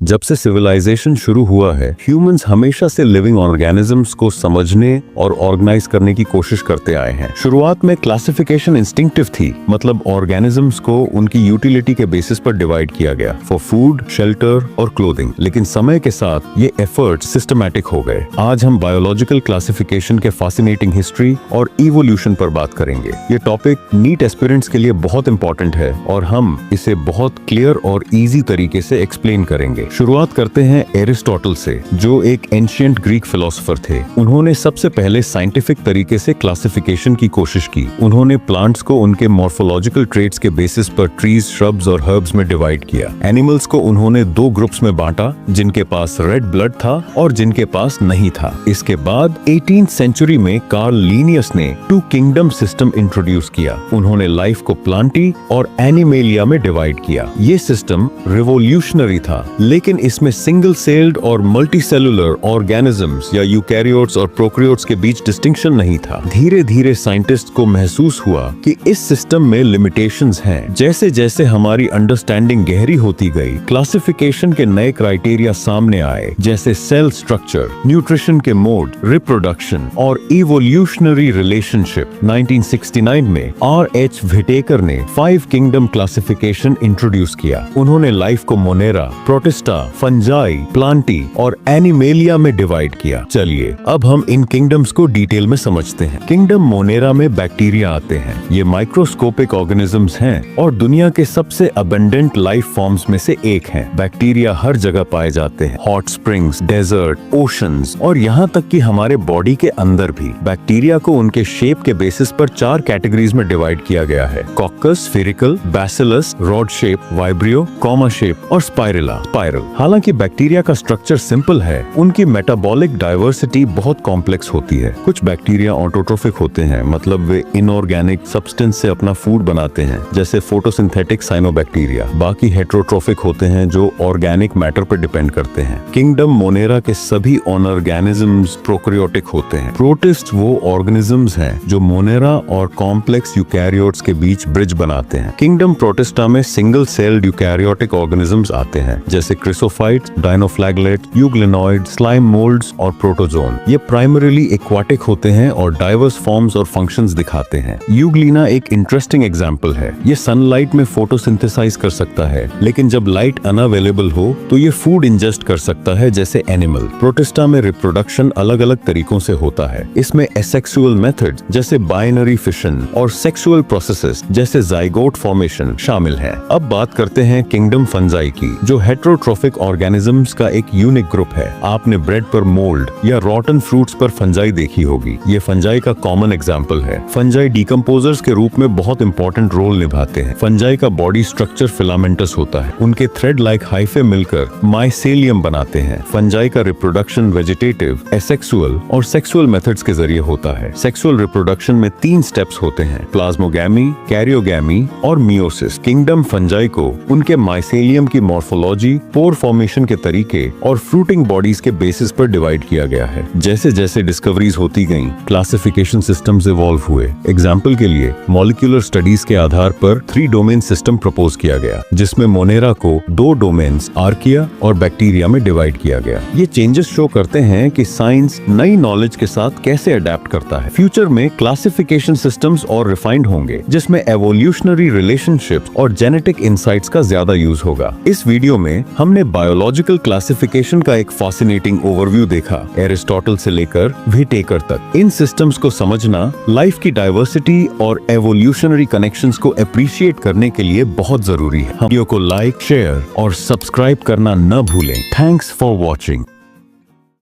जब से सिविलाइजेशन शुरू हुआ है, ह्यूमंस हमेशा से लिविंग ऑर्गेनिजम्स को समझने और ऑर्गेनाइज करने की कोशिश करते आए हैं। शुरुआत में क्लासिफिकेशन इंस्टिंक्टिव थी, मतलब ऑर्गेनिजम्स को उनकी यूटिलिटी के बेसिस पर डिवाइड किया गया फॉर फूड, शेल्टर और क्लोथिंग। लेकिन समय के साथ ये एफर्ट्स सिस्टमैटिक हो गए। आज हम बायोलॉजिकल क्लासिफिकेशन के फैसिनेटिंग हिस्ट्री और इवोल्यूशन पर बात करेंगे। ये टॉपिक नीट एस्पिरेंट्स के लिए बहुत इंपॉर्टेंट है और हम इसे बहुत क्लियर और इजी तरीके से एक्सप्लेन करेंगे। शुरुआत करते हैं एरिस्टोटल से, जो एक एंशिएंट ग्रीक फिलोसोफर थे। उन्होंने सबसे पहले साइंटिफिक तरीके से क्लासिफिकेशन की कोशिश की। उन्होंने प्लांट्स को उनके मॉर्फोलॉजिकल ट्रेट्स के बेसिस पर ट्रीज, श्रब्स और हर्ब्स में डिवाइड किया। एनिमल्स को उन्होंने दो ग्रुप्स में बांटा, जिनके पास रेड ब्लड था और जिनके पास नहीं था। इसके बाद 18th सेंचुरी में कार्ल लीनियस ने टू किंगडम सिस्टम इंट्रोड्यूस किया। उन्होंने लाइफ को प्लांटी और एनिमेलिया में डिवाइड किया। ये सिस्टम रिवोल्यूशनरी था, लेकिन इसमें सिंगल सेल्ड और मल्टीसेलुलर ऑर्गेनिजम्स या यूकैरियोट्स और प्रोकैरियोट्स के बीच डिस्टिंक्शन नहीं था। धीरे धीरे साइंटिस्ट को महसूस हुआ कि इस सिस्टम में लिमिटेशंस हैं। जैसे जैसे हमारी अंडरस्टैंडिंग गहरी होती गई, क्लासिफिकेशन के नए क्राइटेरिया सामने आए, जैसे सेल स्ट्रक्चर, न्यूट्रिशन के मोड, रिप्रोडक्शन और इवोल्यूशनरी रिलेशनशिप। 1969 में R.H. व्हिटेकर ने 5 किंगडम क्लासिफिकेशन इंट्रोड्यूस किया। उन्होंने लाइफ को मोनेरा, प्रोटिस्टा, फंजाई, प्लांटी और एनिमेलिया में डिवाइड किया। चलिए अब हम इन किंगडम्स को डिटेल में समझते हैं। किंगडम मोनेरा में बैक्टीरिया आते हैं। ये माइक्रोस्कोपिक ऑर्गेनिजम्स हैं और दुनिया के सबसे अबंडेंट लाइफ फॉर्म्स में से एक हैं। बैक्टीरिया हर जगह पाए जाते हैं, हॉट स्प्रिंग्स, डेजर्ट, ओशंस और यहाँ तक कि हमारे बॉडी के अंदर भी। बैक्टीरिया को उनके शेप के बेसिस पर 4 कैटेगरीज में डिवाइड किया गया है: caucus, spherical, bacillus, rod shape, vibrio, comma shape और स्पाइरला, स्पाइरल। हालांकि बैक्टीरिया का स्ट्रक्चर सिंपल है, उनकी मेटाबॉलिक डाइवर्सिटी बहुत कॉम्प्लेक्स होती है। कुछ बैक्टीरिया ऑटोट्रोफिक होते हैं, मतलब वे इनऑर्गेनिक सब्सटेंस से अपना फूड बनाते हैं, जैसे फोटोसिंथेटिक साइनोबैक्टीरिया। बाकी हेट्रोट्रोफिक होते हैं, जो ऑर्गेनिक मैटर पर डिपेंड करते हैं। किंगडम मोनेरा के सभी ऑर्गेनिजम्स प्रोकैरियोटिक होते हैं। प्रोटिस्ट वो ऑर्गेनिजम्स हैं जो मोनेरा और कॉम्प्लेक्स यूकैरियोट्स के बीच ब्रिज बनाते हैं। किंगडम प्रोटिस्टा में सिंगल सेल्ड यूकैरियोटिक ऑर्गेनिजम्स आते हैं, जैसे क्रिसोफाइट्स, डायनोफ्लैगलेट, यूग्लिनॉइड, स्लाइम मोल्ड्स और प्रोटोजोन। ये प्राइमरीली एक्वाटिक होते हैं और डाइवर्स फॉर्म्स और फंक्शंस दिखाते हैं। यूग्लिना एक इंटरेस्टिंग एग्जांपल है। ये सनलाइट में फोटोसिंथेसाइज कर सकता है, लेकिन जब लाइट अनअवेलेबल हो तो ये फूड इंजेस्ट कर सकता है, जैसे एनिमल। प्रोटिस्टा में रिप्रोडक्शन अलग अलग तरीकों से होता है। इसमें एसेक्सुअल मेथड जैसे बाइनरी फिशन और सेक्सुअल प्रोसेसेस जैसे जाइगोट फॉर्मेशन शामिल है। अब बात करते हैं किंगडम फंजाई की, जो हेट्रोट्रोफिक ऑर्गेनिजम्स का एक यूनिक ग्रुप है। आपने ब्रेड पर मोल्ड या रॉटन फ्रूट्स पर फंजाई देखी होगी। ये फंजाई का कॉमन एग्जांपल है। फंजाई डिकम्पोजर्स के रूप में बहुत इंपॉर्टेंट रोल निभाते हैं। फंजाई का बॉडी स्ट्रक्चर फिलामेंटस होता है। उनके थ्रेड लाइक हाइफे मिलकर माइसेलियम बनाते हैं। फंजाई का रिप्रोडक्शन वेजिटेटिव, एसेक्सुअल और सेक्सुअल मेथड्स के जरिए होता है। सेक्सुअल रिप्रोडक्शन में 3 स्टेप्स होते हैं: प्लाज्मोगैमी, कैरियोगैमी और मियोसिस। किंगडम फंजाई को उनके माइसेलियम की मॉर्फोलॉजी, पोर फॉर्मेशन के तरीके और फ्रूटिंग बॉडीज के बेसिस पर डिवाइड किया गया है। जैसे जैसे डिस्कवरीज होती गईं, क्लासिफिकेशन सिस्टम्स इवॉल्व हुए। एग्जाम्पल के लिए मॉलिक्यूलर स्टडीज के आधार पर 3 डोमेन सिस्टम प्रपोज किया गया, जिसमें मोनेरा को 2 डोमेन्स आर्किया और बैक्टीरिया में डिवाइड किया गया। ये चेंजेस शो करते हैं कि साइंस नई नॉलेज के साथ कैसे अडेप्ट करता है। फ्यूचर में क्लासिफिकेशन सिस्टम्स और रिफाइंड होंगे, जिसमें एवोल्यूशनरी रिलेशनशिप्स और जेनेटिक इंसाइट्स का ज्यादा यूज होगा। इस वीडियो में हमने बायोलॉजिकल क्लासिफिकेशन का एक फैसिनेटिंग ओवरव्यू देखा, एरिस्टोटल से लेकर व्हिटेकर तक। इन सिस्टम्स को समझना लाइफ की डाइवर्सिटी और एवोल्यूशनरी कनेक्शंस को अप्रिशिएट करने के लिए बहुत जरूरी है। वीडियो को लाइक, शेयर और सब्सक्राइब करना न भूलें। Thanks for watching.